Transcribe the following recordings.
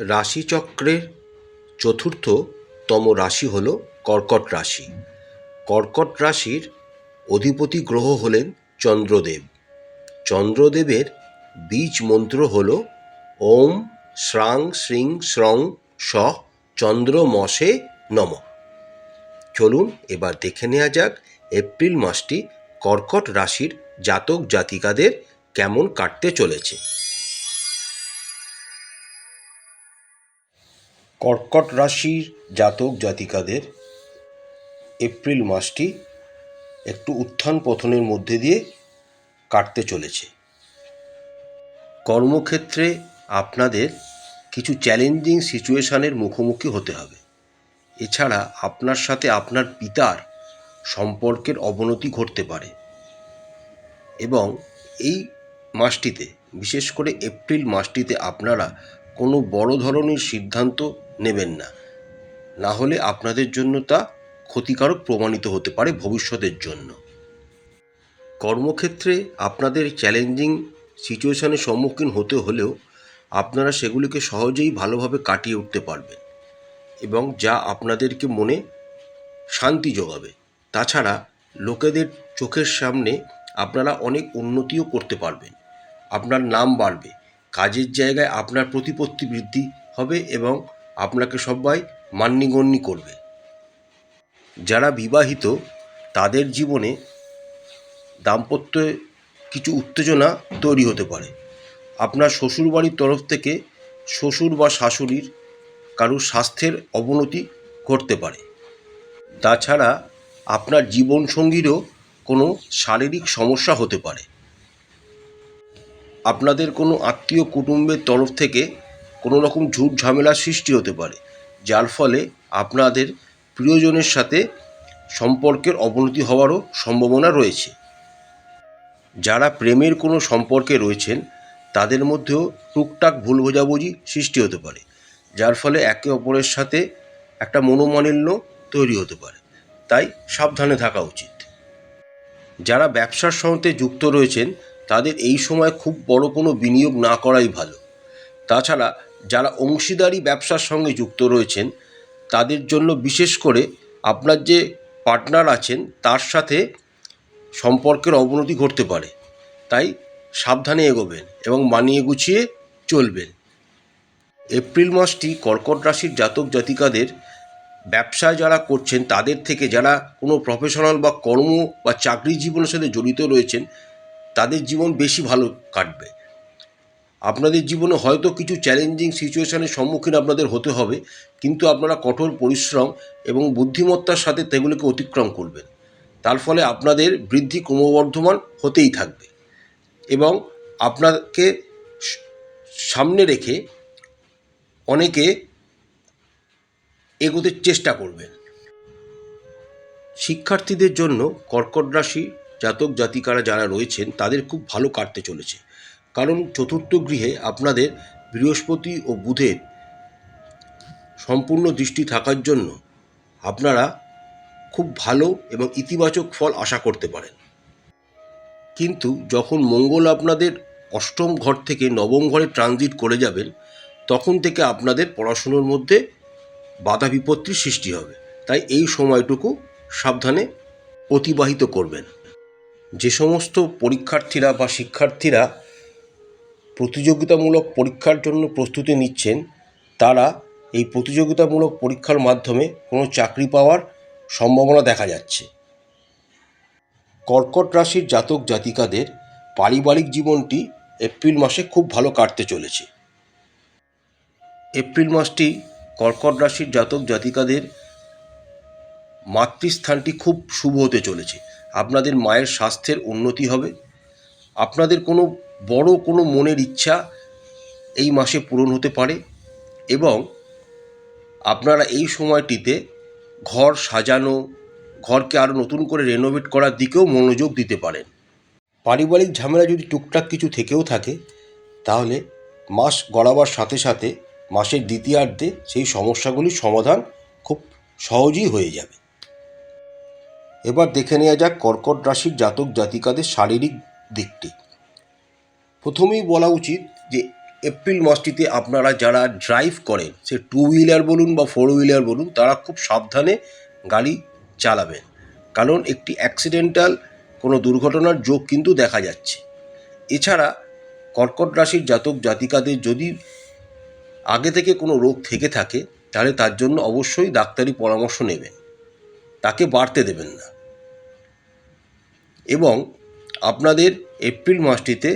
রাশিচক্রের চতুর্থতম রাশি হল কর্কট রাশি। কর্কট রাশির অধিপতি গ্রহ হলেন চন্দ্রদেব। চন্দ্রদেবের বীজ মন্ত্র হল ওম শ্রাং শ্রীং শ্রং স চন্দ্রমসে নমঃ। চলুন এবার দেখে নেওয়া যাক এপ্রিল মাসটি কর্কট রাশির জাতক জাতিকাদের কেমন কাটতে চলেছে। কর্কট রাশির জাতক জাতিকাদের এপ্রিল মাসটি একটু উত্থান পতনের মধ্যে দিয়ে কাটতে চলেছে। কর্মক্ষেত্রে আপনাদের কিছু চ্যালেঞ্জিং সিচুয়েশানের মুখোমুখি হতে হবে। এছাড়া আপনার সাথে আপনার পিতার সম্পর্কের অবনতি ঘটতে পারে এবং এই মাসটিতে, বিশেষ করে এপ্রিল মাসটিতে আপনারা কোনো বড় ধরনের সিদ্ধান্ত নেবেন না, না হলে আপনাদের জন্য তা ক্ষতিকারক প্রমাণিত হতে পারে ভবিষ্যতের জন্য। কর্মক্ষেত্রে আপনাদের চ্যালেঞ্জিং সিচুয়েশানের সম্মুখীন হতে হলেও আপনারা সেগুলিকে সহজেই ভালোভাবে কাটিয়ে উঠতে পারবেন এবং যা আপনাদেরকে মনে শান্তি যোগাবে। তাছাড়া লোকেদের চোখের সামনে আপনারা অনেক উন্নতিও করতে পারবেন, আপনার নাম বাড়বে, কাজের জায়গায় আপনার প্রতিপত্তি বৃদ্ধি হবে এবং আপনাকে সবাই মান্যগণ্য করবে। যারা বিবাহিত তাদের জীবনে দাম্পত্যে কিছু উত্তেজনা তৈরি হতে পারে। আপনার শ্বশুরবাড়ির তরফ থেকে শ্বশুর বা শাশুড়ির কারুর স্বাস্থ্যের অবনতি ঘটতে পারে। তাছাড়া আপনার জীবনসঙ্গীরও কোনো শারীরিক সমস্যা হতে পারে। আপনাদের কোনো আত্মীয় কুটুম্বের তরফ থেকে কোনো রকম ঝুট ঝামেলার সৃষ্টি হতে পারে, যার ফলে আপনাদের প্রিয়জনের সাথে সম্পর্কের অবনতি হওয়ারও সম্ভাবনা রয়েছে। যারা প্রেমের কোনো সম্পর্কে রয়েছেন তাদের মধ্যেও টুকটাক ভুল বোঝাবুঝি সৃষ্টি হতে পারে, যার ফলে একে অপরের সাথে একটা মনোমালিন্য তৈরি হতে পারে। তাই সাবধানে থাকা উচিত। যারা ব্যবসার সঙ্গে যুক্ত রয়েছেন তাদের এই সময় খুব বড় কোনো বিনিয়োগ না করাই ভালো। তাছাড়া যারা অংশীদারি ব্যবসার সঙ্গে যুক্ত রয়েছেন তাদের জন্য বিশেষ করে আপনার যে পার্টনার আছেন তার সাথে সম্পর্কের অবনতি ঘটতে পারে। তাই সাবধানে এগোবেন এবং মানিয়ে গুছিয়ে চলবেন। এপ্রিল মাসটি কর্কট রাশির জাতক জাতিকাদের ব্যবসায় যারা করছেন তাদের থেকে যারা কোনো প্রফেশনাল বা কর্ম বা চাকরি জীবনের সাথে জড়িত রয়েছেন তাদের জীবন বেশি ভালো কাটবে। আপনাদের জীবনে হয়তো কিছু চ্যালেঞ্জিং সিচুয়েশানের সম্মুখীন আপনাদের হতে হবে, কিন্তু আপনারা কঠোর পরিশ্রম এবং বুদ্ধিমত্তার সাথে সেগুলিকে অতিক্রম করবেন। তার ফলে আপনাদের বৃদ্ধি ক্রমবর্ধমান হতেই থাকবে এবং আপনাকে সামনে রেখে অনেকে এগোতে চেষ্টা করবেন। শিক্ষার্থীদের জন্য কর্কট রাশি জাতক জাতিকারা যারা রয়েছেন তাদের খুব ভালো কাটতে চলেছে, কারণ চতুর্থ গৃহে আপনাদের বৃহস্পতি ও বুধের সম্পূর্ণ দৃষ্টি থাকার জন্য আপনারা খুব ভালো এবং ইতিবাচক ফল আশা করতে পারেন। কিন্তু যখন মঙ্গল আপনাদের অষ্টম ঘর থেকে নবম ঘরে ট্রানজিট করে যাবেন তখন থেকে আপনাদের পড়াশুনোর মধ্যে বাধা বিপত্তির সৃষ্টি হবে। তাই এই সময়টুকু সাবধানে অতিবাহিত করবেন। যে সমস্ত পরীক্ষার্থীরা বা শিক্ষার্থীরা প্রতিযোগিতামূলক পরীক্ষার জন্য প্রস্তুতি নিচ্ছেন তারা এই প্রতিযোগিতামূলক পরীক্ষার মাধ্যমে কোনো চাকরি পাওয়ার সম্ভাবনা দেখা যাচ্ছে। কর্কট রাশির জাতক জাতিকাদের পারিবারিক জীবনটি এপ্রিল মাসে খুব ভালো কাটতে চলেছে। এপ্রিল মাসটি কর্কট রাশির জাতক জাতিকাদের মাতৃস্থানটি খুব শুভ হতে চলেছে। আপনাদের মায়ের স্বাস্থ্যের উন্নতি হবে। আপনাদের কোনো বড় কোনো মনের ইচ্ছা এই মাসে পূরণ হতে পারে এবং আপনারা এই সময়টিতে ঘর সাজানো, ঘরকে আরও নতুন করে রেনোভেট করার দিকেও মনোযোগ দিতে পারেন। পারিবারিক ঝামেলা যদি টুকটাক কিছু থেকেও থাকে তাহলে মাস গড়াবার সাথে সাথে মাসের দ্বিতীয়ার্ধে সেই সমস্যাগুলির সমাধান খুব সহজেই হয়ে যাবে। এবার দেখে নেওয়া যাক কর্কট রাশির জাতক জাতিকাদের শারীরিক দিকটি। প্রথমেই বলা উচিত যে এপ্রিল মাসটিতে আপনারা যারা ড্রাইভ করেন, সে 2 হুইলার বলুন বা 4 হুইলার বলুন, তারা খুব সাবধানে গাড়ি চালাবেন, কারণ একটি অ্যাক্সিডেন্টাল কোনো দুর্ঘটনার যোগ কিন্তু দেখা যাচ্ছে। এছাড়া কর্কট রাশির জাতক জাতিকাদের যদি আগে থেকে কোনো রোগ থেকে থাকে, তাহলে তার জন্য অবশ্যই ডাক্তারি পরামর্শ নেবেন, তাকে বাড়তে দেবেন না। এবং আপনাদের এপ্রিল মাসটিতে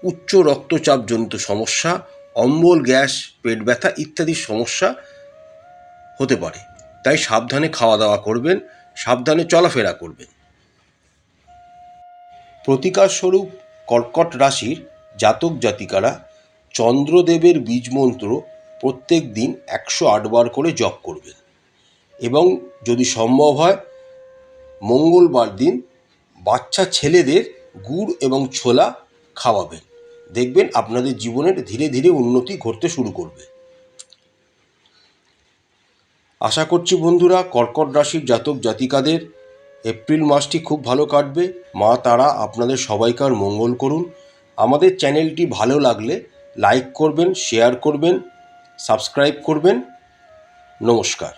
উচ্চ রক্তচাপজনিত সমস্যা, অম্বল, গ্যাস, পেট ব্যথা ইত্যাদি সমস্যা হতে পারে, তাই সাবধানে খাওয়া দাওয়া করবেন, সাবধানে চলাফেরা করবেন। প্রতিকারস্বরূপ কর্কট রাশির জাতক জাতিকারা চন্দ্রদেবের বীজমন্ত্র প্রত্যেক দিন 108 বার করে জপ করবেন এবং যদি সম্ভব হয় মঙ্গলবার দিন বাচ্চা ছেলেদের গুড় এবং ছোলা খাওয়াবেন। দেখবেন আপনাদের জীবনের ধীরে ধীরে উন্নতি ঘটতে শুরু করবে। আশা করছি বন্ধুরা, কর্কট রাশির জাতক জাতিকাদের এপ্রিল মাসটি খুব ভালো কাটবে। মা তারা আপনাদের সবাইকার মঙ্গল করুন। আমাদের চ্যানেলটি ভালো লাগলে লাইক করবেন, শেয়ার করবেন, সাবস্ক্রাইব করবেন। নমস্কার।